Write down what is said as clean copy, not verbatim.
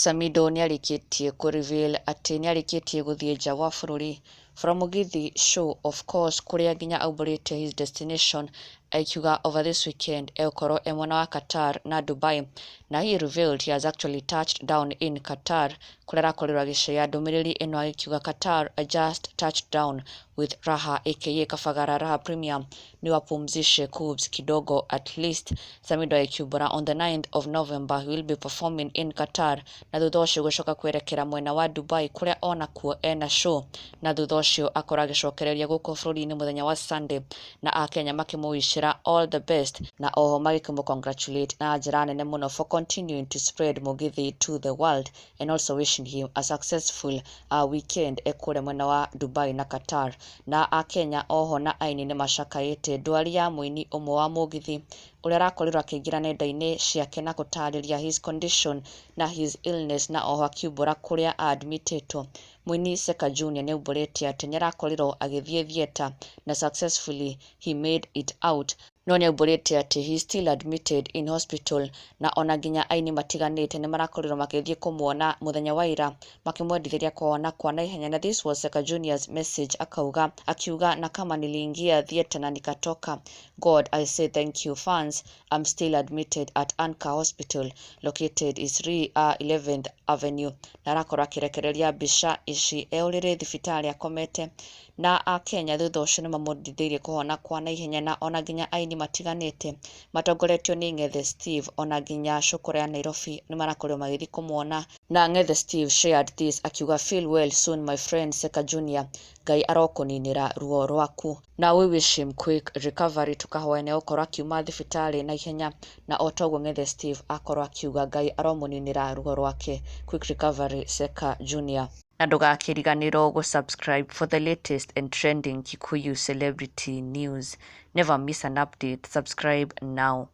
Samidoh nĩarĩkĩtie kũreveal atĩ nĩarĩkĩtie gũthiĩ nja wa bũrũri from Mugithi show of course kũrĩa nginya aumburĩte his destination akiuga over this weekend egũkorwo mwena wa Qatar na Dubai na he revealed he has actually touched down in Qatar kũrĩa arakorirwo agĩshare ndũmĩrĩri ĩno agĩkiuga Qatar just touched down with Raha aka Kabagara Raha Premium ni wapumzishe kubs kidogo at least. Samidoh akiumbũra on the 9th of November he will be performing in Qatar na thutha ũcio gũcoka kwerekera mwena wa Dubai kũrĩa onakuo ena show na thutha ũcio akorwo agĩcokereria gũkũ bũrũri-inĩ mũthenya wa Sunday na Akenya makĩmũwishĩra all the best na oho magĩkĩmũcongratulate na njĩra nene mũno for continuing to spread Mugithi to the world and also wishing him a successful weekend kũrĩa mwena wa Dubai na Qatar. Na Akenya oho na aini nĩ macakaĩte ndwari ya mũini ũmwe wa Mugithi ũrĩa arakorirwo akĩingĩra nenda-inĩ ciake na gũtarĩria his condition na his illness na oho akiumbũra kũrĩa admitĩtwo. Mũini Seka Junior nĩaumbũrĩte atĩ nĩarakorirwo agĩthiĩ theater na successfully he made it out no nĩaumbũrĩte atĩ he still admitted in hospital na ona nginya aini matiganĩte nĩmarakorirwo magĩthiĩ kũmuona mũthenya wa ira makĩmwendithĩria kuona kwa naihenya na this was Seka Junior's message akiuga na kama niliingia theater na nikatoka, God I say thank you fans, I'm still admitted at Anchor Hospital located is 11th Avenue na arakorwo akĩrekereria mbica ici ũrĩrĩ thibitarĩ akomete na Akenya thutha ũcio nĩmamwendithĩirie kuhona kwa naihenya na ona nginya aini matiganĩte matongoretio nĩ Ng'ethe Steve ona nginya cukuru ya Nairobi nĩmarakorirwo magĩthiĩ kũmuona na Ng'ethe Steve shared this akiuga feel well soon my friend Seka Junior, Ngai arokũninĩra ruo rwaku na we wish him quick recovery. Tukahoya nĩegũkorwo akiuma thibitarĩ na ihenya na otoguo Ng'ethe Steve akorwo akiuga Ngai aromũninĩra ruo rwake, quick recovery Seka Junior. Na ndũgakĩriganĩrwo gũsubscribe for the latest and trending Kikuyu celebrity news. Never miss an update. Subscribe now.